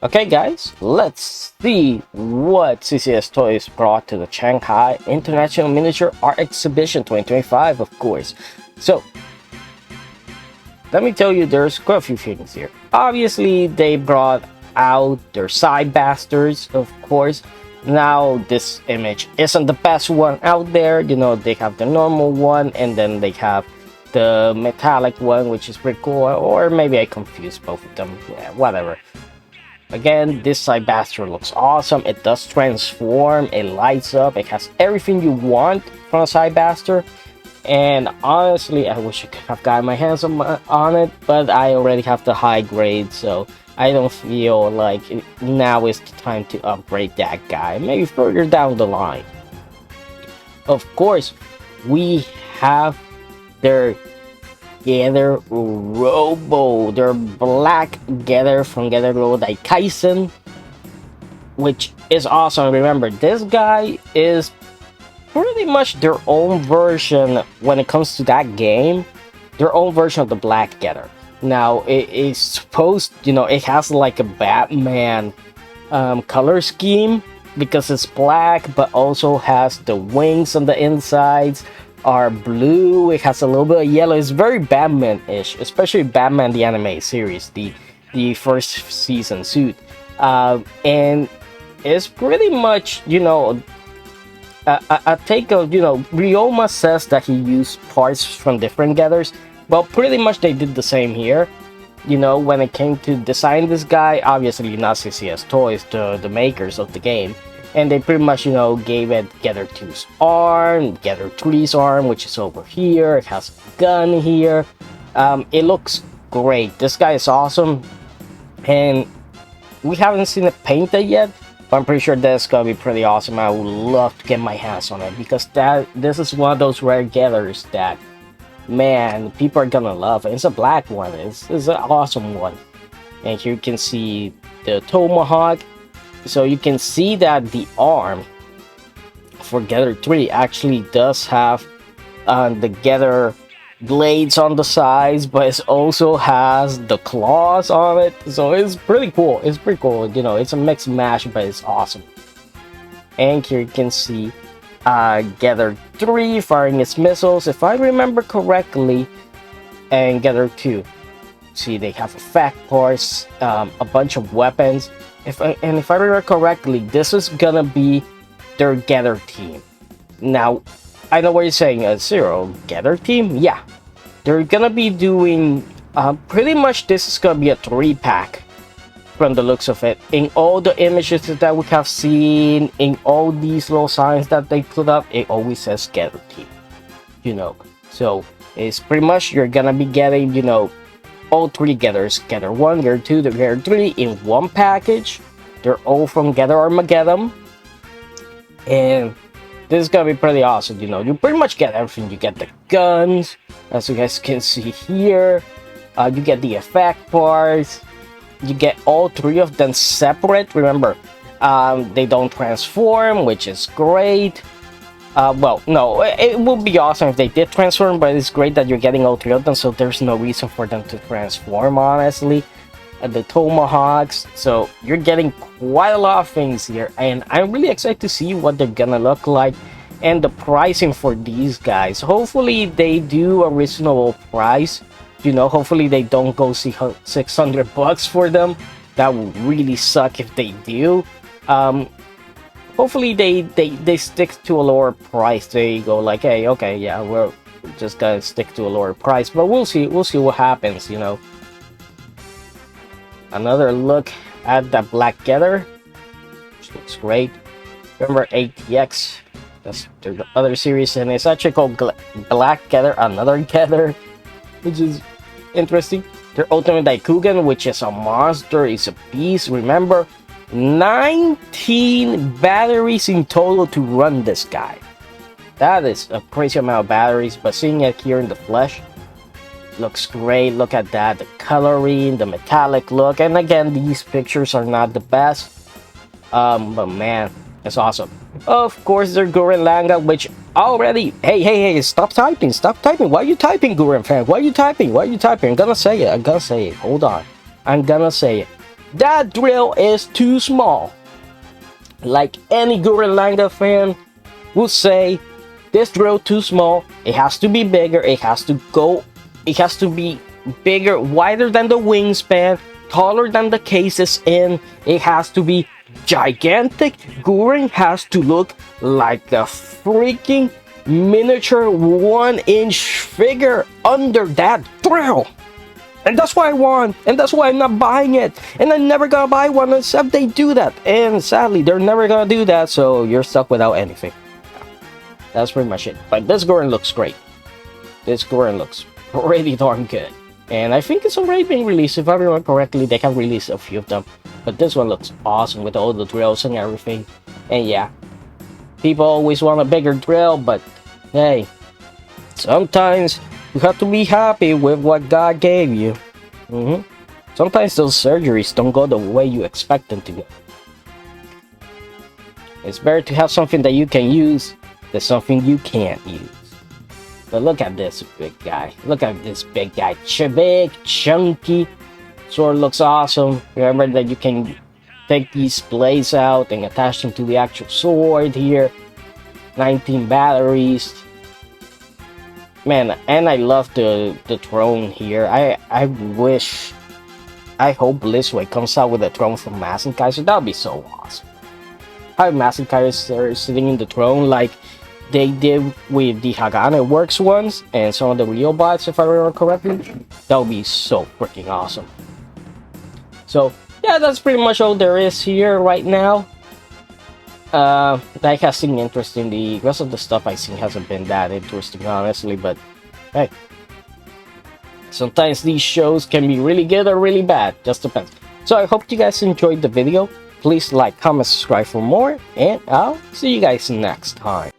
Okay guys, let's see what CCS Toys brought to the Shanghai International Miniature Art Exhibition 2025, of course. So, let me tell you, there's quite a few things here. Obviously, they brought out their side basters, of course. Now, this image isn't the best one out there. You know, they have the normal one, and then they have the metallic one, which is pretty cool. Or maybe I confused both of them. Yeah, whatever. Again, this side bastard looks awesome. It does transform, it lights up, it has everything you want from a side bastard. And honestly, I wish I could have gotten my hands on it, but I already have the high grade, so I don't feel like now is the time to upgrade that guy. Maybe further down the line. Of course, we have their Gather Robo, their black Gather from Gather Robo Daikaisen, which is awesome. Remember, this guy is pretty much their own version when it comes to that game, their own version of the black Gather. Now, it is supposed, you know, it has like a Batman color scheme because it's black, but also has the wings on the insides are blue. It has a little bit of yellow. It's very Batman-ish, especially Batman the anime series, the first season suit, and it's pretty much, you know, a take of, you know, Ryoma says that he used parts from different gathers. Well, pretty much they did the same here. You know, when it came to design this guy, obviously not CCS Toys, the makers of the game. And they pretty much, you know, gave it Gather 2's arm, Gather 3's arm, which is over here. It has a gun here. It looks great. This guy is awesome. And we haven't seen it painted yet, but I'm pretty sure that's gonna be pretty awesome. I would love to get my hands on it because this is one of those rare gathers that, man, people are gonna love it. It's a black one. It's an awesome one. And here you can see the tomahawk. So you can see that the arm for Gather 3 actually does have the Gather blades on the sides, but it also has the claws on it. So it's pretty cool. It's pretty cool. You know, it's a mix mash, but it's awesome. And here you can see Gather 3 firing its missiles, if I remember correctly, and Gather 2. See, they have effect parts, a bunch of weapons. If I remember correctly, this is gonna be their Gather team. Now, I know what you're saying, Zero, Gather team? Yeah. They're gonna be doing, pretty much this is gonna be a 3-pack from the looks of it. In all the images that we have seen, in all these little signs that they put up, it always says Gather team. You know, so it's pretty much you're gonna be getting, you know, all 3 Gathers, Gather 1, Gather 2, the Gather 3 in one package. They're all from Gather Armageddon. And this is gonna be pretty awesome. You know, you pretty much get everything. You get the guns, as you guys can see here. You get the effect parts. You get all 3 of them separate. Remember, they don't transform, which is great. Well, no, it would be awesome if they did transform, but it's great that you're getting all 3 of them, so there's no reason for them to transform, honestly. The tomahawks, so you're getting quite a lot of things here, and I'm really excited to see what they're gonna look like and the pricing for these guys. Hopefully they do a reasonable price, you know. Hopefully they don't go see $600 for them. That would really suck if they do. Hopefully they stick to a lower price. They go like, hey, okay, yeah, we're just gonna stick to a lower price, but we'll see what happens, you know. Another look at that black Gather, which looks great. Remember ATX, that's the other series, and it's actually called Black Gather, another Gather, which is interesting. Their Ultimate Daikugan, which is a monster, is a beast. Remember, 19 batteries in total to run this guy. That is a crazy amount of batteries, but seeing it here in the flesh looks great. Look at that, the coloring, the metallic look, and again, these pictures are not the best, but man, it's awesome. Of course, their Gurren Lagann, which already, hey, stop typing, why are you typing, Gurren fan, why are you typing, I'm gonna say it, hold on, I'm gonna say it. that drill is too small. Like any Gurren Lagann fan would say, this drill too small. It has to be bigger. It has to be bigger, wider than the wingspan, taller than the case is in. It has to be gigantic. Gurren has to look like a freaking miniature 1-inch figure under that drill. And that's what I want, and that's why I'm not buying it, and I'm never gonna buy one except they do that. And sadly, they're never gonna do that, so you're stuck without anything. That's pretty much it. But this Gurren looks great. This Gurren looks pretty darn good. And I think it's already been released. If I remember correctly, they can release a few of them. But this one looks awesome with all the drills and everything. And yeah, people always want a bigger drill, but hey, sometimes you have to be happy with what God gave you. Sometimes those surgeries don't go the way you expect them to go. It's better to have something that you can use than something you can't use. But look at this big guy. Look at this big guy. Big, chunky. Sword looks awesome. Remember that you can take these blades out and attach them to the actual sword here. 19 batteries. Man, and I love the throne here. I hope Blitzway comes out with a throne from Mazinkaiser. That would be so awesome. Have Mazinkaiser sitting in the throne like they did with the Hagane Works ones and some of the Real bots, if I remember correctly. That would be so freaking awesome. So yeah, that's pretty much all there is here right now. That has seen interesting. The rest of the stuff I've seen hasn't been that interesting, honestly, but hey, sometimes these shows can be really good or really bad, just depends. So I hope you guys enjoyed the video. Please like, comment, subscribe for more, and I'll see you guys next time.